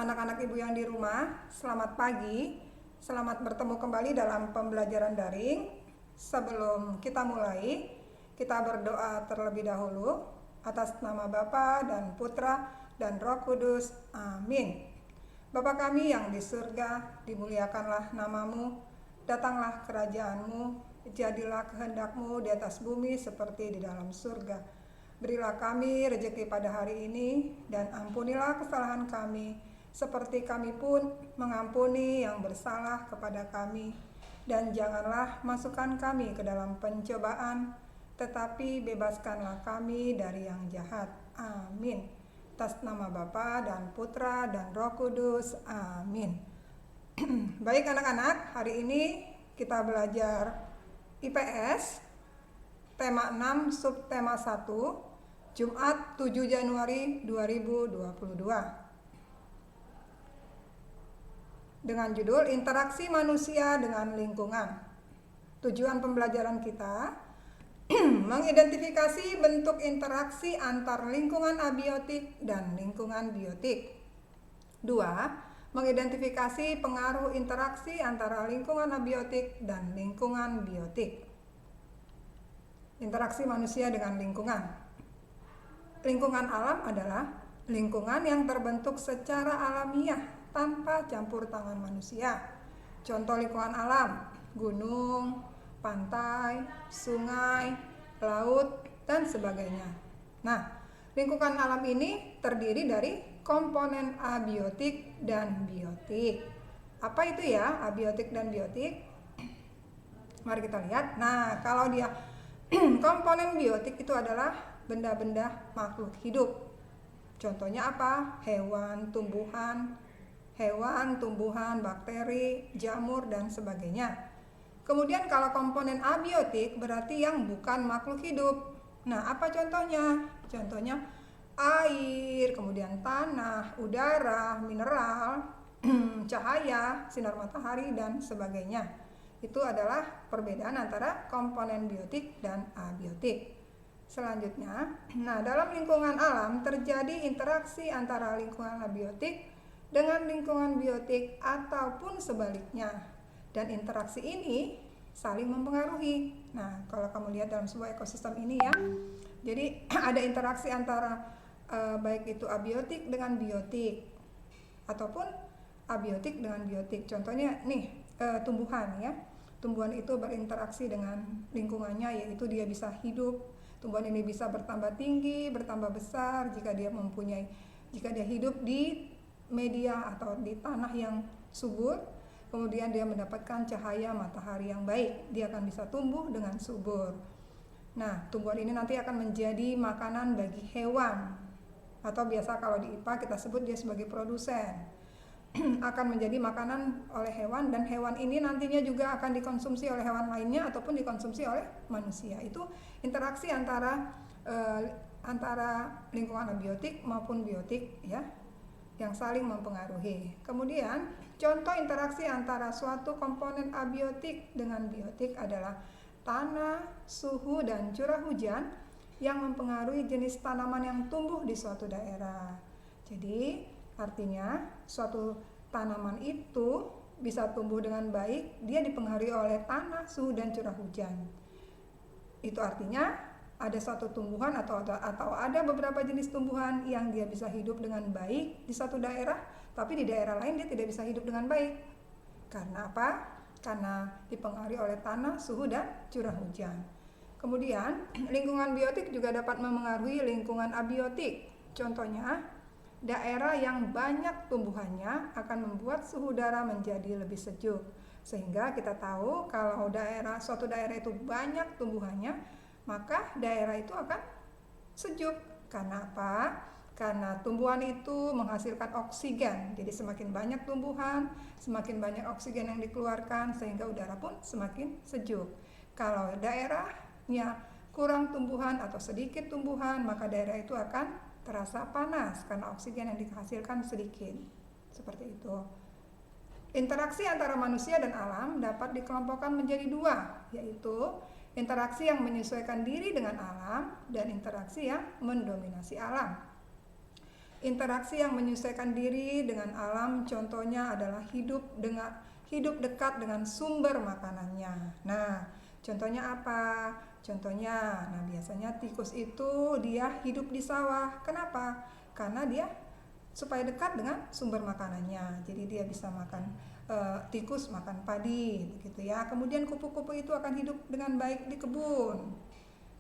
anak-anak ibu yang di rumah, selamat pagi. Selamat bertemu kembali dalam pembelajaran daring. Sebelum kita mulai, kita berdoa terlebih dahulu atas nama Bapa dan Putra dan Roh Kudus. Amin. Bapa kami yang di surga, dimuliakanlah namamu, datanglah kerajaanmu, jadilah kehendakmu di atas bumi seperti di dalam surga. Berilah kami rezeki pada hari ini, dan ampunilah kesalahan kami, seperti kami pun mengampuni yang bersalah kepada kami. Dan janganlah masukkan kami ke dalam pencobaan, tetapi bebaskanlah kami dari yang jahat. Amin. Atas nama Bapa dan Putra dan Roh Kudus. Amin. Baik anak-anak, hari ini kita belajar IPS, tema 6, subtema 1, Jumat 7 Januari 2022. Dengan judul Interaksi Manusia dengan Lingkungan. Tujuan pembelajaran kita mengidentifikasi bentuk interaksi antar lingkungan abiotik dan lingkungan biotik. 2. Mengidentifikasi pengaruh interaksi antara lingkungan abiotik dan lingkungan biotik. Interaksi manusia dengan lingkungan. Lingkungan alam adalah lingkungan yang terbentuk secara alamiah tanpa campur tangan manusia. Contoh lingkungan alam: gunung, pantai, sungai, laut, dan sebagainya. Nah, lingkungan alam ini terdiri dari komponen abiotik dan biotik. Apa itu ya abiotik dan biotik? Mari kita lihat. Nah, kalau dia komponen biotik itu adalah benda-benda makhluk hidup. Contohnya apa? Hewan, tumbuhan, bakteri, jamur, dan sebagainya. Kemudian kalau komponen abiotik berarti yang bukan makhluk hidup. Nah, apa contohnya? Contohnya air, kemudian tanah, udara, mineral, cahaya, sinar matahari, dan sebagainya. Itu adalah perbedaan antara komponen biotik dan abiotik. Selanjutnya, dalam lingkungan alam terjadi interaksi antara lingkungan abiotik dengan lingkungan biotik ataupun sebaliknya. Dan interaksi ini saling mempengaruhi. Nah, kalau kamu lihat dalam sebuah ekosistem ini ya, jadi ada interaksi antara baik itu abiotik dengan biotik ataupun abiotik dengan biotik. Contohnya nih, tumbuhan ya. Tumbuhan itu berinteraksi dengan lingkungannya, yaitu dia bisa hidup. Tumbuhan ini bisa bertambah tinggi, bertambah besar jika dia hidup di media atau di tanah yang subur. Kemudian dia mendapatkan cahaya matahari yang baik, dia akan bisa tumbuh dengan subur. Nah, tumbuhan ini nanti akan menjadi makanan bagi hewan, atau biasa kalau di IPA kita sebut dia sebagai produsen. Akan menjadi makanan oleh hewan, dan hewan ini nantinya juga akan dikonsumsi oleh hewan lainnya ataupun dikonsumsi oleh manusia. Itu interaksi antara lingkungan abiotik maupun biotik ya, yang saling mempengaruhi. Kemudian contoh interaksi antara suatu komponen abiotik dengan biotik adalah tanah, suhu, dan curah hujan yang mempengaruhi jenis tanaman yang tumbuh di suatu daerah. Jadi artinya suatu tanaman itu bisa tumbuh dengan baik, dia dipengaruhi oleh tanah, suhu, dan curah hujan. Itu artinya ada suatu tumbuhan atau ada beberapa jenis tumbuhan yang dia bisa hidup dengan baik di satu daerah, tapi di daerah lain dia tidak bisa hidup dengan baik. Karena apa? Karena dipengaruhi oleh tanah, suhu, dan curah hujan. Kemudian lingkungan biotik juga dapat memengaruhi lingkungan abiotik. Contohnya, daerah yang banyak tumbuhannya akan membuat suhu udara menjadi lebih sejuk. Sehingga kita tahu kalau suatu daerah itu banyak tumbuhannya, maka daerah itu akan sejuk. Karena apa? Karena tumbuhan itu menghasilkan oksigen. Jadi semakin banyak tumbuhan, semakin banyak oksigen yang dikeluarkan, sehingga udara pun semakin sejuk. Kalau daerahnya kurang tumbuhan atau sedikit tumbuhan, maka daerah itu akan terasa panas karena oksigen yang dihasilkan sedikit. Seperti itu. Interaksi antara manusia dan alam dapat dikelompokkan menjadi dua, yaitu interaksi yang menyesuaikan diri dengan alam dan interaksi yang mendominasi alam. Interaksi yang menyesuaikan diri dengan alam contohnya adalah hidup dekat dengan sumber makanannya. Nah, contohnya apa? Contohnya, nah biasanya tikus itu dia hidup di sawah. Kenapa? Karena dia supaya dekat dengan sumber makanannya. Jadi dia bisa makan tikus makan padi gitu ya. Kemudian kupu-kupu itu akan hidup dengan baik di kebun.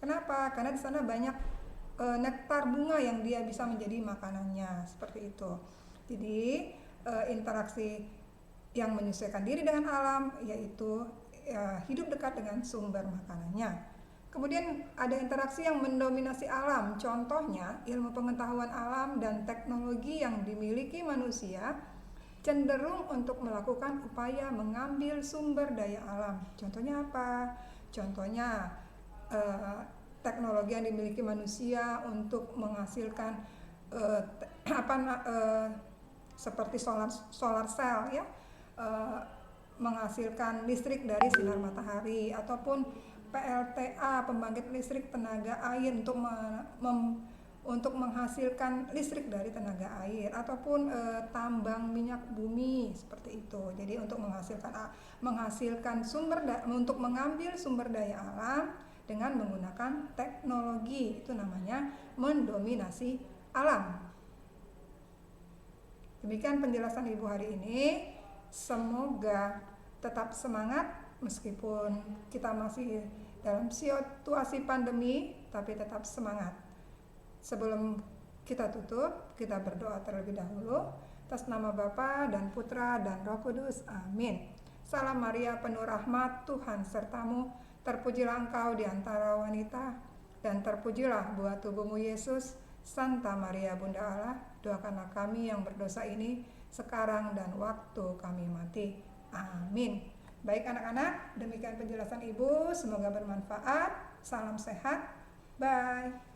Kenapa? Karena di sana banyak nektar bunga yang dia bisa menjadi makanannya, seperti itu. Jadi interaksi yang menyesuaikan diri dengan alam yaitu hidup dekat dengan sumber makanannya. Kemudian ada interaksi yang mendominasi alam, contohnya ilmu pengetahuan alam dan teknologi yang dimiliki manusia cenderung untuk melakukan upaya mengambil sumber daya alam. Contohnya apa? Contohnya teknologi yang dimiliki manusia untuk menghasilkan seperti solar cell ya, menghasilkan listrik dari sinar matahari, ataupun PLTA pembangkit listrik tenaga air untuk menghasilkan listrik dari tenaga air, ataupun tambang minyak bumi seperti itu. Jadi untuk menghasilkan untuk mengambil sumber daya alam dengan menggunakan teknologi, itu namanya mendominasi alam. Demikian penjelasan Ibu hari ini. Semoga tetap semangat meskipun kita masih dalam situasi pandemi, tapi tetap semangat. Sebelum kita tutup, kita berdoa terlebih dahulu. Atas nama Bapa dan Putra dan Roh Kudus. Amin. Salam Maria, penuh rahmat, Tuhan sertamu. Terpujilah engkau di antara wanita, dan terpujilah buah tubuhmu Yesus. Santa Maria Bunda Allah, doakanlah kami yang berdosa ini sekarang dan waktu kami mati. Amin. Baik anak-anak, demikian penjelasan Ibu, semoga bermanfaat. Salam sehat. Bye.